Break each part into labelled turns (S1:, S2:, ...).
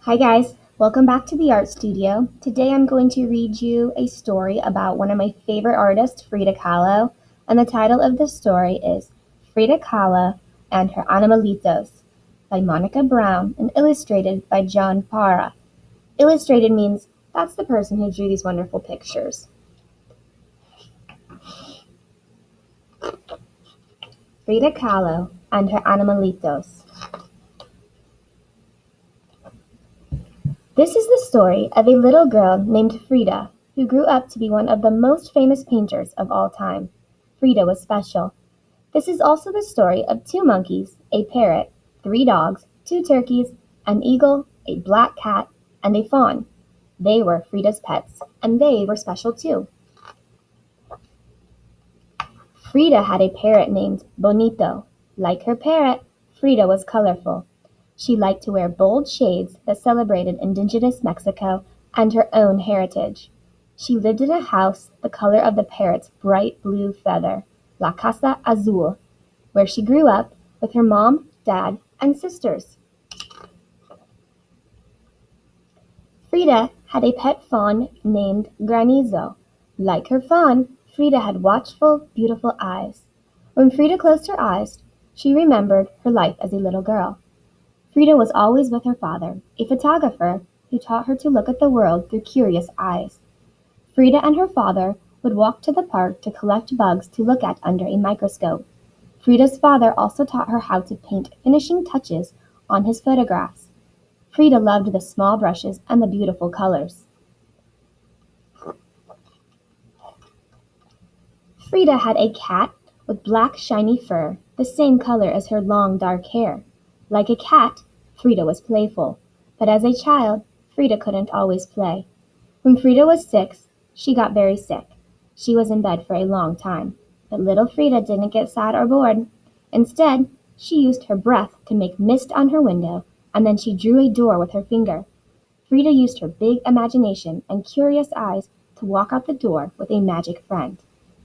S1: Hi guys, welcome back to the art studio. Today I'm going to read you a story about one of my favorite artists, Frida Kahlo, and the title of the story is Frida Kahlo and Her Animalitos by Monica Brown and illustrated by John Parra. Illustrated means that's the person who drew these wonderful pictures. Frida Kahlo and Her Animalitos. This is the story of a little girl named Frida, who grew up to be one of the most famous painters of all time. Frida was special. This is also the story of two monkeys, a parrot, three dogs, two turkeys, an eagle, a black cat, and a fawn. They were Frida's pets, and they were special too. Frida had a parrot named Bonito. Like her parrot, Frida was colorful. She liked to wear bold shades that celebrated indigenous Mexico and her own heritage. She lived in a house the color of the parrot's bright blue feather, La Casa Azul, where she grew up with her mom, dad, and sisters. Frida had a pet fawn named Granizo. Like her fawn, Frida had watchful, beautiful eyes. When Frida closed her eyes, she remembered her life as a little girl. Frida was always with her father, a photographer who taught her to look at the world through curious eyes. Frida and her father would walk to the park to collect bugs to look at under a microscope. Frida's father also taught her how to paint finishing touches on his photographs. Frida loved the small brushes and the beautiful colors. Frida had a cat with black shiny fur, the same color as her long dark hair. Like a cat, Frida was playful, but as a child, Frida couldn't always play. When Frida was 6, she got very sick. She was in bed for a long time, but little Frida didn't get sad or bored. Instead, she used her breath to make mist on her window, and then she drew a door with her finger. Frida used her big imagination and curious eyes to walk out the door with a magic friend,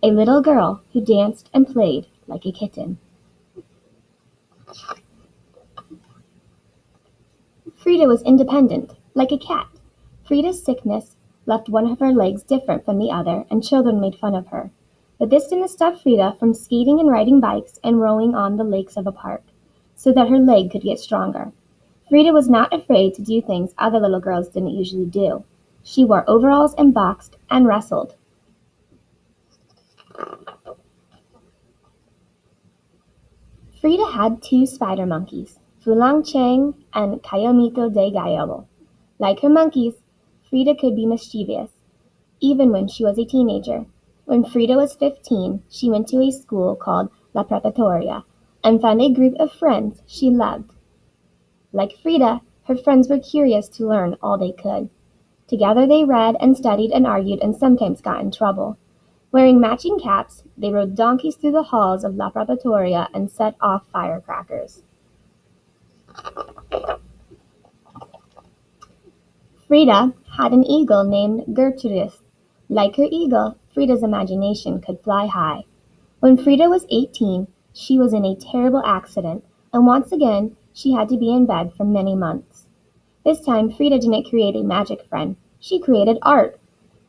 S1: a little girl who danced and played like a kitten. Frida was independent, like a cat. Frida's sickness left one of her legs different from the other, and children made fun of her. But this didn't stop Frida from skating and riding bikes and rowing on the lakes of a park, so that her leg could get stronger. Frida was not afraid to do things other little girls didn't usually do. She wore overalls and boxed and wrestled. Frida had two spider monkeys, Fulang Chang and Cayomito de Gallo. Like her monkeys, Frida could be mischievous, even when she was a teenager. When Frida was 15, she went to a school called La Preparatoria and found a group of friends she loved. Like Frida, her friends were curious to learn all they could. Together they read and studied and argued and sometimes got in trouble. Wearing matching caps, they rode donkeys through the halls of La Preparatoria and set off firecrackers. Frida had an eagle named Gertrudis. Like her eagle, Frida's imagination could fly high. When Frida was 18, she was in a terrible accident, and once again she had to be in bed for many months. This time Frida didn't create a magic friend, she created art.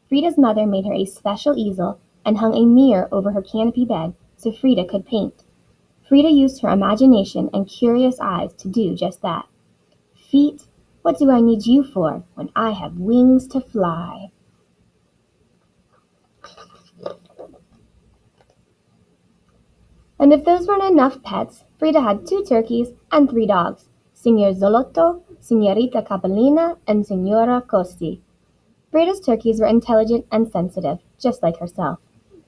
S1: Frida's mother made her a special easel and hung a mirror over her canopy bed so Frida could paint. Frida used her imagination and curious eyes to do just that. Feet, what do I need you for when I have wings to fly? And if those weren't enough pets, Frida had two turkeys and three dogs, Signor Zolotto, Signorita Capellina, and Signora Costi. Frida's turkeys were intelligent and sensitive, just like herself.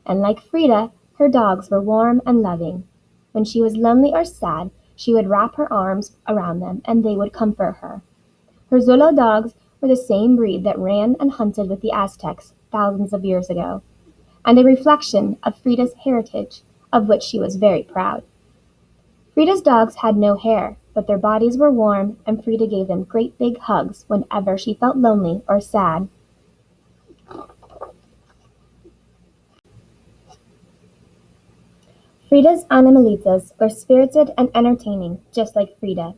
S1: And like Frida, her dogs were warm and loving. When she was lonely or sad, she would wrap her arms around them and they would comfort her. Her Zolo dogs were the same breed that ran and hunted with the Aztecs thousands of years ago, and a reflection of Frida's heritage, of which she was very proud. Frida's dogs had no hair, but their bodies were warm, and Frida gave them great big hugs whenever she felt lonely or sad. Frida's Animalitos were spirited and entertaining, just like Frida.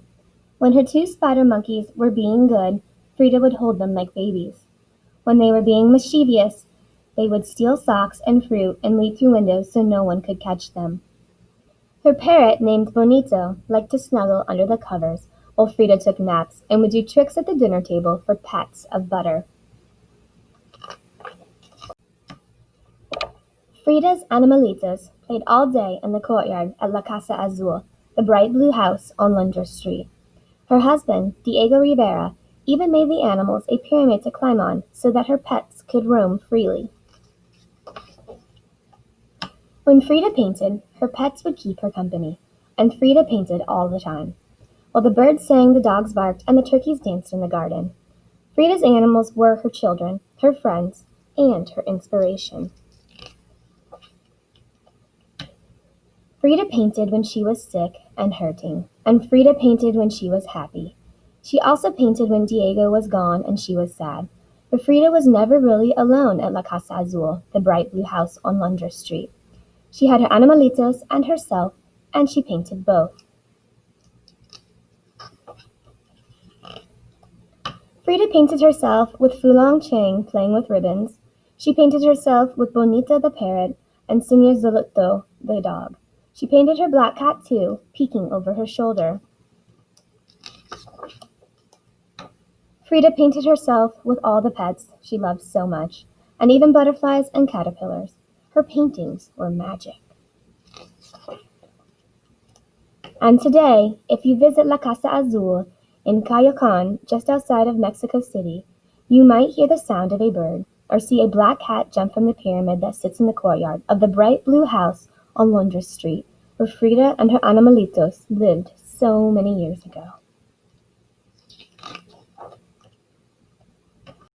S1: When her two spider monkeys were being good, Frida would hold them like babies. When they were being mischievous, they would steal socks and fruit and leap through windows so no one could catch them. Her parrot, named Bonito, liked to snuggle under the covers while Frida took naps and would do tricks at the dinner table for pats of butter. Frida's Animalitos played all day in the courtyard at La Casa Azul, the bright blue house on Londres Street. Her husband, Diego Rivera, even made the animals a pyramid to climb on so that her pets could roam freely. When Frida painted, her pets would keep her company, and Frida painted all the time. While the birds sang, the dogs barked, and the turkeys danced in the garden. Frida's animals were her children, her friends, and her inspiration. Frida painted when she was sick and hurting, and Frida painted when she was happy. She also painted when Diego was gone and she was sad. But Frida was never really alone at La Casa Azul, the bright blue house on Londres Street. She had her animalitos and herself, and she painted both. Frida painted herself with Fulong Chang playing with ribbons. She painted herself with Bonita the parrot and Señor Zolotto the dog. She painted her black cat too, peeking over her shoulder. Frida painted herself with all the pets she loved so much, and even butterflies and caterpillars. Her paintings were magic. And today, if you visit La Casa Azul in Coyoacán, just outside of Mexico City, you might hear the sound of a bird, or see a black cat jump from the pyramid that sits in the courtyard of the bright blue house on Londres Street, where Frida and her animalitos lived so many years ago.